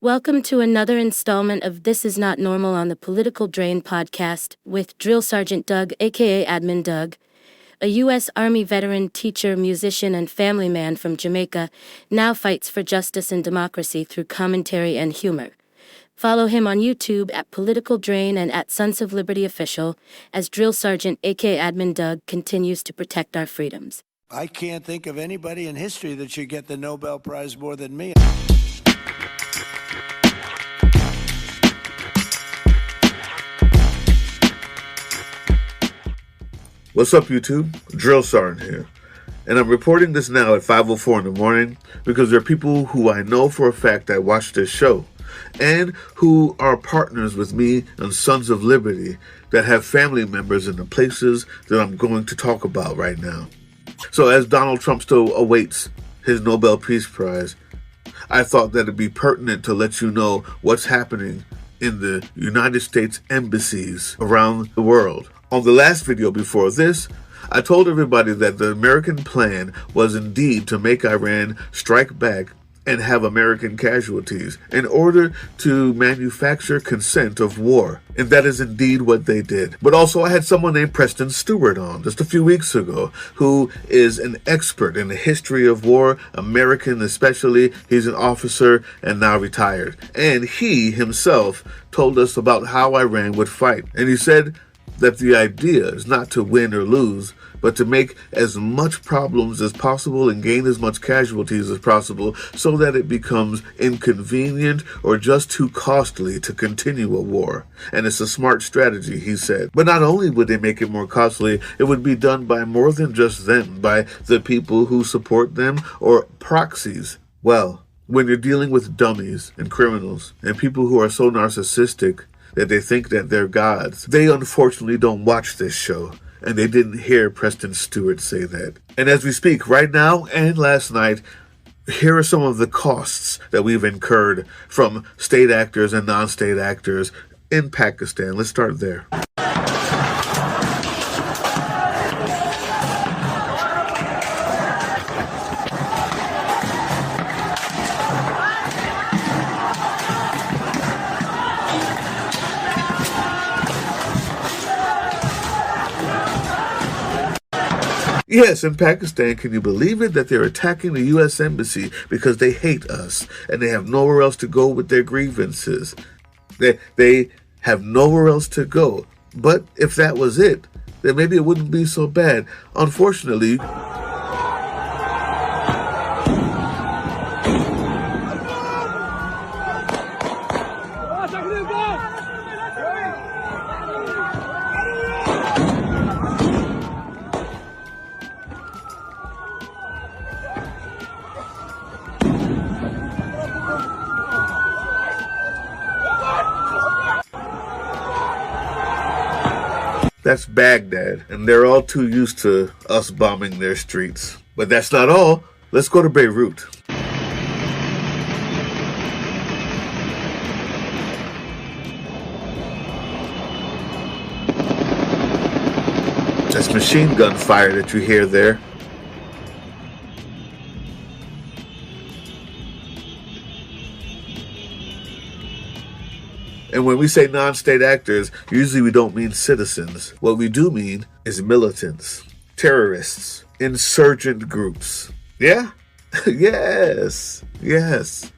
Welcome to another installment of This Is Not Normal on the Political Drain podcast with Drill Sergeant Doug, aka Admin Doug, a U.S. Army veteran, teacher, musician, and family man from Jamaica, now fights for justice and democracy through commentary and humor. Follow him on YouTube at Political Drain and at Sons of Liberty Official as Drill Sergeant, aka Admin Doug, continues to protect our freedoms. I can't think of anybody in history that should get the Nobel Prize more than me. What's up, YouTube? Drill Sergeant here. And I'm reporting this now at 5:04 in the morning because there are people who I know for a fact that watch this show and who are partners with me on Sons of Liberty that have family members in the places that I'm going to talk about right now. So as Donald Trump still awaits his Nobel Peace Prize, I thought that it'd be pertinent to let you know what's happening in the United States embassies around the world. On the last video before this, I told everybody that the American plan was indeed to make Iran strike back and have American casualties in order to manufacture consent of war. And that is indeed what they did. But also I had someone named Preston Stewart on just a few weeks ago who is an expert in the history of war, American especially. He's an officer and now retired. And he himself told us about how Iran would fight. And he said that the idea is not to win or lose, but to make as much problems as possible and gain as much casualties as possible so that it becomes inconvenient or just too costly to continue a war. And it's a smart strategy, he said. But not only would they make it more costly, it would be done by more than just them, by the people who support them or proxies. Well, when you're dealing with dummies and criminals and people who are so narcissistic that they think that they're gods, they unfortunately don't watch this show, and they didn't hear Preston Stewart say that. And as we speak right now and last night, here are some of the costs that we've incurred from state actors and non-state actors in Pakistan. Let's start there. Yes, in Pakistan, can you believe it that they're attacking the U.S. Embassy because they hate us and they have nowhere else to go with their grievances. They have nowhere else to go. But if that was it, then maybe it wouldn't be so bad. Unfortunately, that's Baghdad, and they're all too used to us bombing their streets. But that's not all. Let's go to Beirut. That's machine gun fire that you hear there. And when we say non-state actors, usually we don't mean citizens. What we do mean is militants, terrorists, insurgent groups. Yeah? Yes.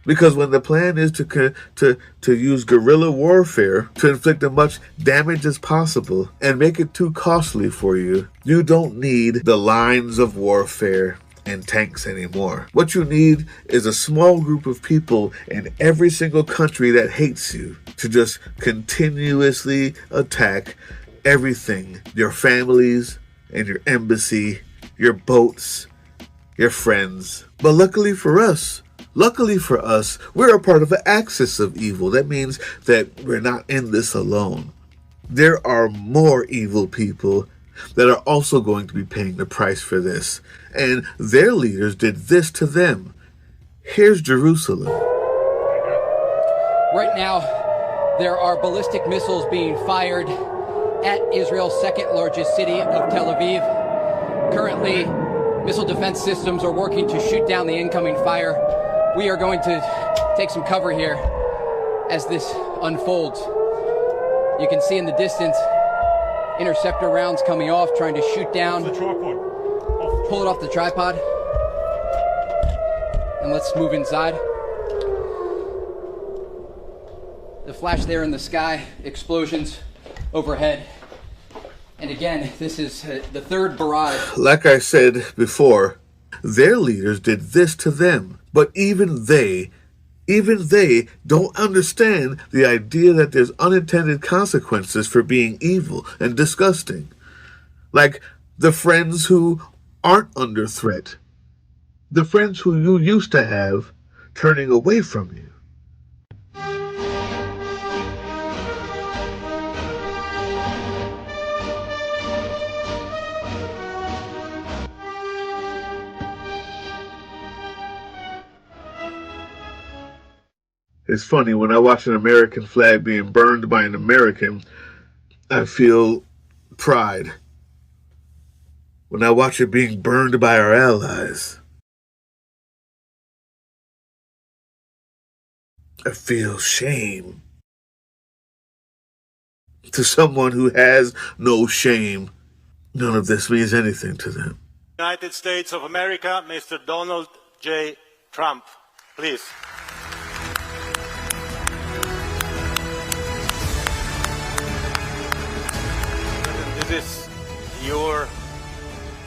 Because when the plan is to use guerrilla warfare to inflict as much damage as possible and make it too costly for you, you don't need the lines of warfare and tanks anymore. What you need is a small group of people in every single country that hates you to just continuously attack everything. Your families and your embassy, your boats, your friends. But luckily for us, we're a part of an axis of evil. That means that we're not in this alone. There are more evil people that are also going to be paying the price for this. And their leaders did this to them. Here's Jerusalem. Right now, there are ballistic missiles being fired at Israel's second largest city of Tel Aviv. Currently, missile defense systems are working to shoot down the incoming fire. We are going to take some cover here as this unfolds. You can see in the distance interceptor rounds coming off, trying to shoot down, pull it off the tripod. And let's move inside. The flash there in the sky, explosions overhead. And again, this is the third barrage. Like I said before, their leaders did this to them. But even they don't understand the idea that there's unintended consequences for being evil and disgusting. Like the friends who aren't under threat. The friends who you used to have turning away from you. It's funny, when I watch an American flag being burned by an American, I feel pride. When I watch it being burned by our allies, I feel shame. To someone who has no shame, none of this means anything to them. United States of America, Mr. Donald J. Trump, please. This is your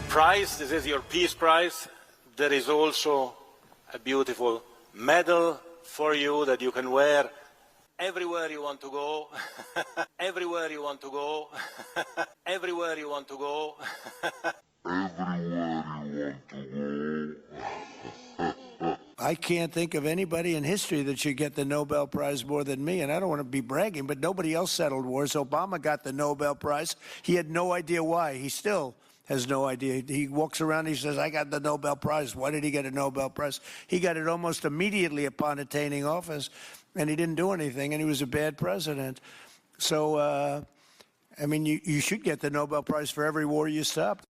prize. This is your peace prize. There is also a beautiful medal for you that you can wear everywhere you want to go. Everywhere you want to go. Everywhere you want to go. I can't think of anybody in history that should get the Nobel Prize more than me, and I don't want to be bragging, but nobody else settled wars. Obama got the Nobel Prize. He had no idea why. He still has no idea. He walks around, he says, I got the Nobel Prize. Why did he get a Nobel Prize? He got it almost immediately upon attaining office, and he didn't do anything, and he was a bad president. So, I mean, you should get the Nobel Prize for every war you stopped.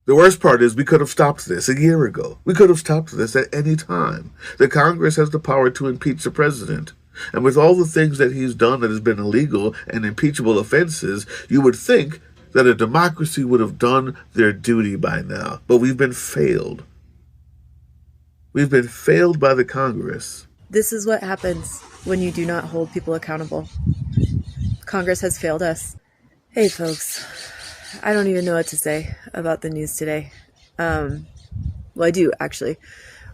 The worst part is we could have stopped this a year ago. We could have stopped this at any time. The Congress has the power to impeach the president. And with all the things that he's done that has been illegal and impeachable offenses, you would think that a democracy would have done their duty by now. But we've been failed. We've been failed by the Congress. This is what happens when you do not hold people accountable. Congress has failed us. Hey, folks. I don't even know what to say about the news today. Well, I do, actually.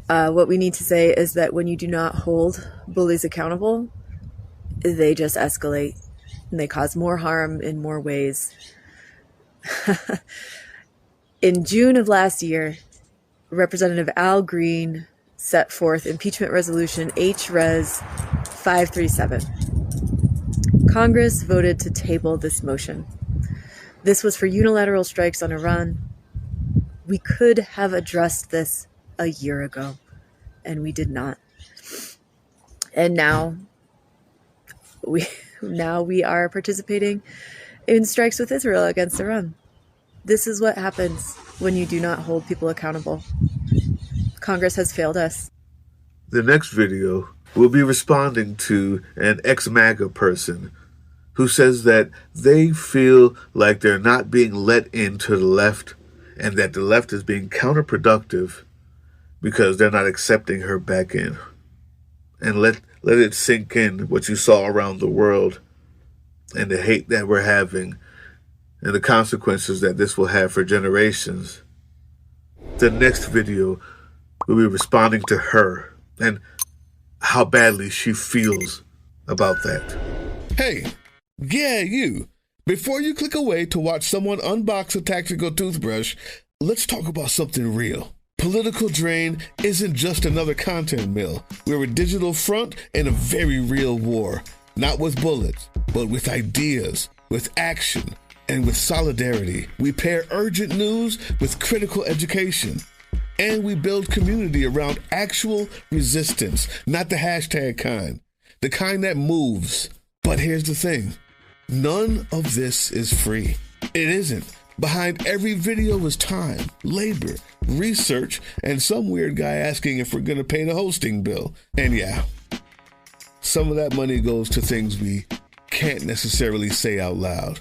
What we need to say is that when you do not hold bullies accountable, they just escalate and they cause more harm in more ways. In June of last year, Representative Al Green set forth impeachment resolution HRes 537. Congress voted to table this motion. This was for unilateral strikes on Iran. We could have addressed this a year ago, and we did not. And now we are participating in strikes with Israel against Iran. This is what happens when you do not hold people accountable. Congress has failed us. The next video will be responding to an ex-MAGA person who says that they feel like they're not being let into the left and that the left is being counterproductive because they're not accepting her back in. And let it sink in what you saw around the world and the hate that we're having and the consequences that this will have for generations. The next video will be responding to her and how badly she feels about that. Hey, yeah, you. Before you click away to watch someone unbox a tactical toothbrush, let's talk about something real. Political Drain isn't just another content mill. We're a digital front in a very real war. Not with bullets, but with ideas, with action, and with solidarity. We pair urgent news with critical education. And we build community around actual resistance, not the hashtag kind. The kind that moves. But here's the thing. None of this is free. It isn't. Behind every video is time, labor, research, and some weird guy asking if we're going to pay the hosting bill. And yeah, some of that money goes to things we can't necessarily say out loud.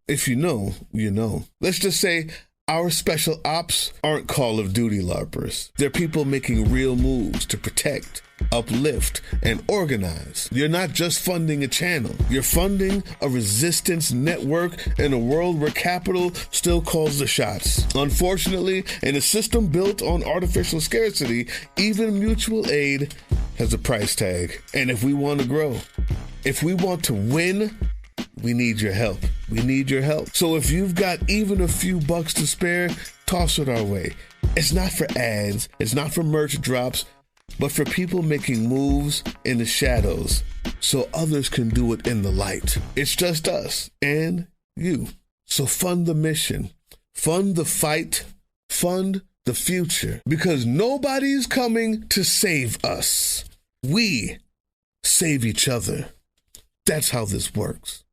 If you know, you know. Let's just say our special ops aren't Call of Duty LARPers. They're people making real moves to protect, uplift, and organize. You're not just funding a channel. You're funding a resistance network in a world where capital still calls the shots. Unfortunately, in a system built on artificial scarcity, even mutual aid has a price tag. And if we want to grow, if we want to win, we need your help. We need your help. So if you've got even a few bucks to spare, toss it our way. It's not for ads, it's not for merch drops, but for people making moves in the shadows so others can do it in the light. It's just us and you. So fund the mission, fund the fight, fund the future, because nobody's coming to save us. We save each other. That's how this works.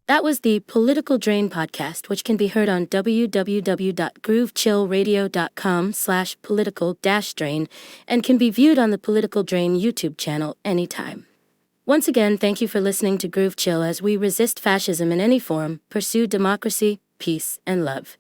That was the Political Drain podcast, which can be heard on www.groovechillradio.com/political-drain and can be viewed on the Political Drain YouTube channel anytime. Once again, thank you for listening to Groove Chill as we resist fascism in any form, pursue democracy, peace, and love.